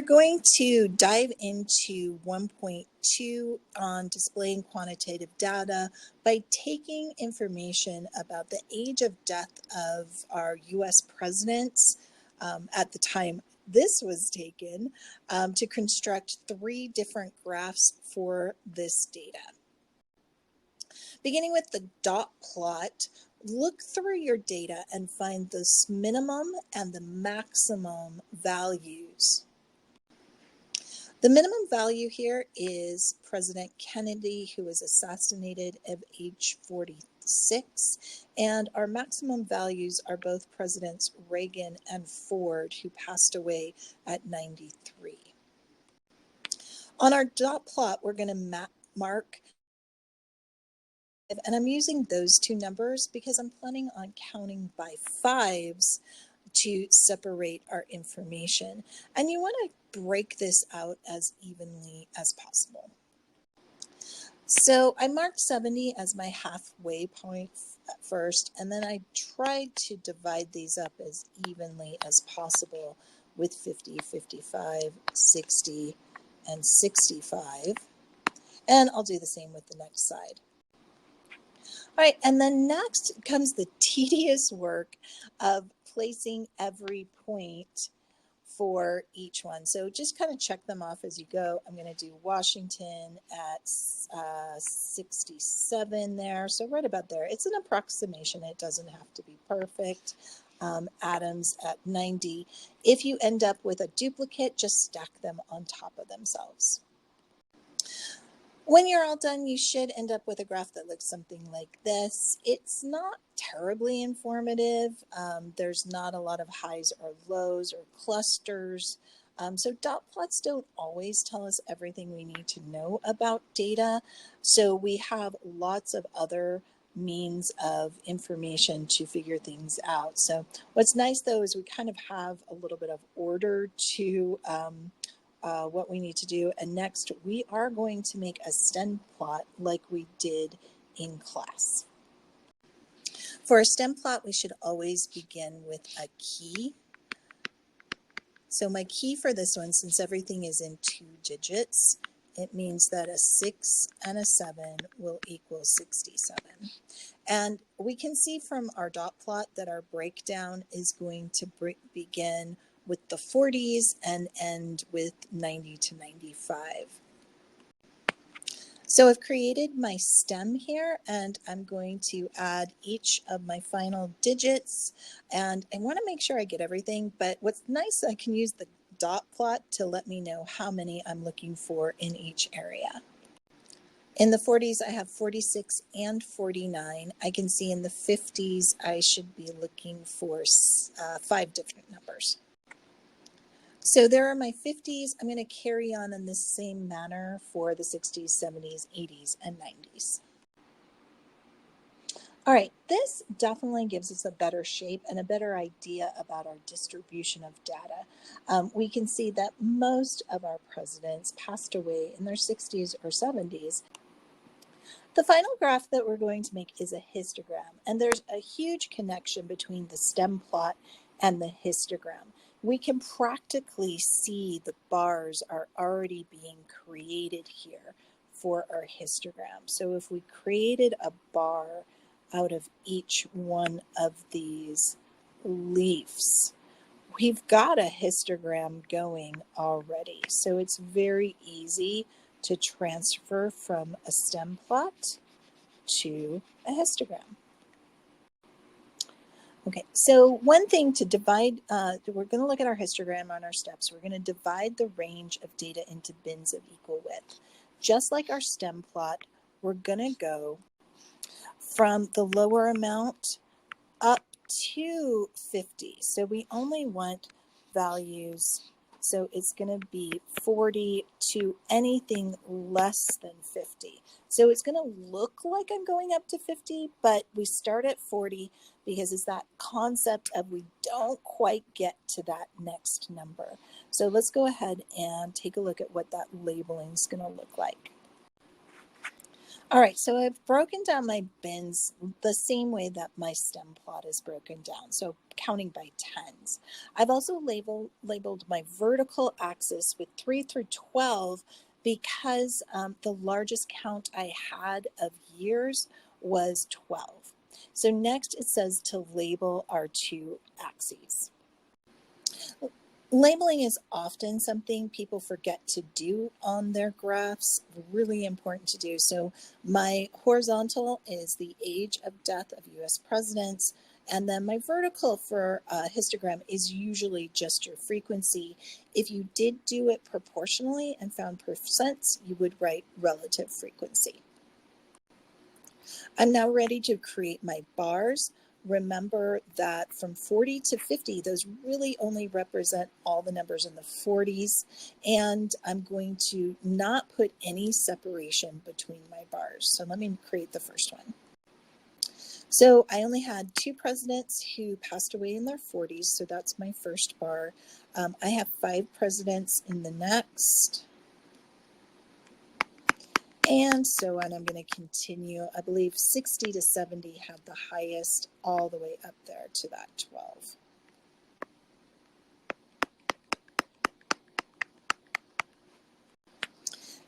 We're going to dive into 1.2 on displaying quantitative data by taking information about the age of death of our US presidents at the time this was taken to construct 3 different graphs for this data. Beginning with the dot plot, look through your data and find the minimum and the maximum values. The minimum value here is President Kennedy, who was assassinated at age 46, and our maximum values are both Presidents Reagan and Ford, who passed away at 93. On our dot plot, we're going to mark, and I'm using those 2 numbers because I'm planning on counting by 5s to separate our information. And you want to break this out as evenly as possible. So I marked 70 as my halfway point at first, and then I tried to divide these up as evenly as possible with 50, 55, 60, and 65. And I'll do the same with the next side. All right, and then next comes the tedious work of placing every point for each one. So just kind of check them off as you go. I'm going to do Washington at 67 there, so right about there. It's an approximation. It doesn't have to be perfect. Adams at 90. If you end up with a duplicate, just stack them on top of themselves. When you're all done, you should end up with a graph that looks something like this. It's not terribly informative. There's not a lot of highs or lows or clusters. So dot plots don't always tell us everything we need to know about data. So we have lots of other means of information to figure things out. So what's nice though is we kind of have a little bit of order to what we need to do. And next we are going to make a stem plot like we did in class. For a stem plot, we should always begin with a key. So my key for this one, since everything is in 2 digits, it means that a 6 and a 7 will equal 67. And we can see from our dot plot that our breakdown is going to begin with the 40s and end with 90 to 95. So I've created my stem here, and I'm going to add each of my final digits, and I want to make sure I get everything, but what's nice, I can use the dot plot to let me know how many I'm looking for in each area. In the 40s, I have 46 and 49. I can see in the 50s, I should be looking for 5 different numbers. So there are my 50s. I'm going to carry on in the same manner for the 60s, 70s, 80s, and 90s. All right, this definitely gives us a better shape and a better idea about our distribution of data. We can see that most of our presidents passed away in their 60s or 70s. The final graph that we're going to make is a histogram, and there's a huge connection between the stem plot and the histogram. We can practically see the bars are already being created here for our histogram. So if we created a bar out of each one of these leaves, we've got a histogram going already. So it's very easy to transfer from a stem plot to a histogram. Okay, so one thing to divide, we're going to look at our histogram on our steps. We're going to divide the range of data into bins of equal width. Just like our stem plot, we're going to go from the lower amount up to 50. So we only want values, so it's going to be 40 to anything less than 50. So it's going to look like I'm going up to 50, but we start at 40 because it's that concept of we don't quite get to that next number. So let's go ahead and take a look at what that labeling is going to look like. All right, so I've broken down my bins the same way that my stem plot is broken down, so counting by tens. I've also labeled my vertical axis with 3 through 12 because the largest count I had of years was 12. So next it says to label our two axes. Labeling is often something people forget to do on their graphs, really important to do. So my horizontal is the age of death of US presidents, and then my vertical for histogram is usually just your frequency. If you did do it proportionally and found percents, you would write relative frequency. I'm now ready to create my bars. Remember that from 40 to 50, those really only represent all the numbers in the 40s. And I'm going to not put any separation between my bars. So let me create the first one. So I only had 2 presidents who passed away in their 40s. So that's my first bar. I have 5 presidents in the next. And so on, I'm going to continue. I believe 60 to 70 had the highest all the way up there to that 12.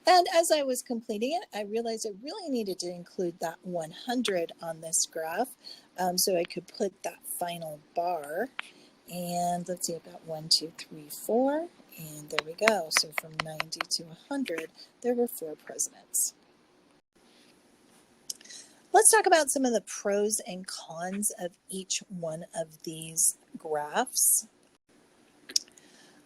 And as I was completing it, I realized I really needed to include that 100 on this graph so I could put that final bar. And let's see, I've got 1, 2, 3, 4, and there we go. So from 90 to 100, there were 4 presidents. Let's talk about some of the pros and cons of each one of these graphs.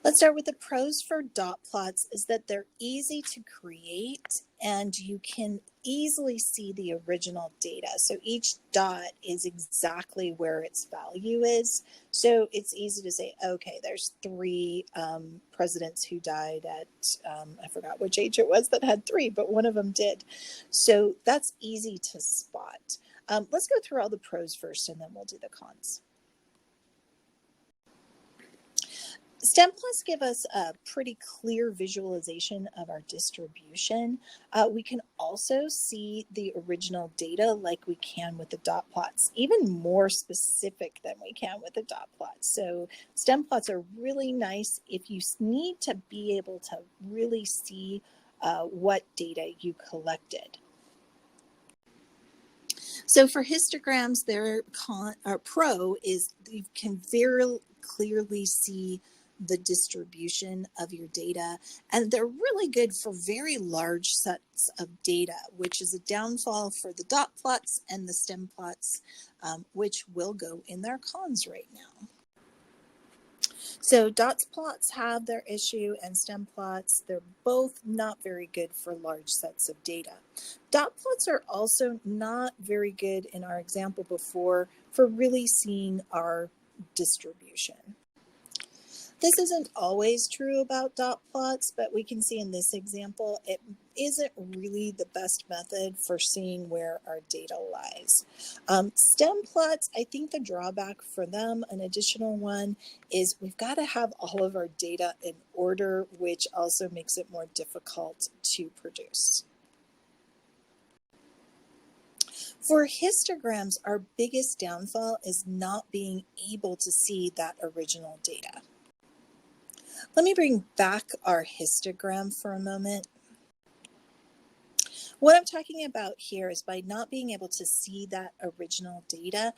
Let's start with the pros for dot plots is that they're easy to create and you can easily see the original data. So each dot is exactly where its value is. So it's easy to say, okay, there's 3 presidents who died at, I forgot which age it was that had 3, but one of them did. So that's easy to spot. Let's go through all the pros first and then we'll do the cons. STEM Plus give us a pretty clear visualization of our distribution. We can also see the original data like we can with the dot plots, even more specific than we can with the dot plots. So STEM plots are really nice if you need to be able to really see what data you collected. So for histograms, their pro is you can very clearly see the distribution of your data, and they're really good for very large sets of data, which is a downfall for the dot plots and the stem plots, which will go in their cons right now. So dot plots have their issue and stem plots, they're both not very good for large sets of data. Dot plots are also not very good in our example before for really seeing our distribution. This isn't always true about dot plots, but we can see in this example, it isn't really the best method for seeing where our data lies. Stem plots, I think the drawback for them, an additional one, is we've got to have all of our data in order, which also makes it more difficult to produce. For histograms, our biggest downfall is not being able to see that original data. Let me bring back our histogram for a moment. What I'm talking about here is by not being able to see that original data,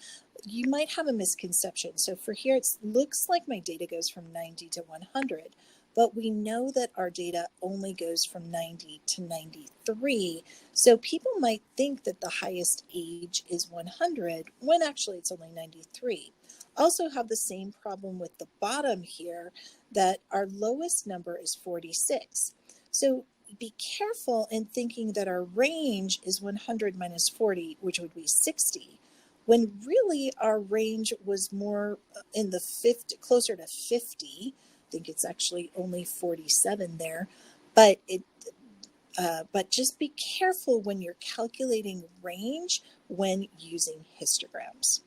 you might have a misconception. So for here, it looks like my data goes from 90 to 100, but we know that our data only goes from 90 to 93. So people might think that the highest age is 100 when actually it's only 93. Also have the same problem with the bottom here, that our lowest number is 46. So be careful in thinking that our range is 100 minus 40, which would be 60, when really our range was more in the 50, closer to 50. I think it's actually only 47 there, but just be careful when you're calculating range when using histograms.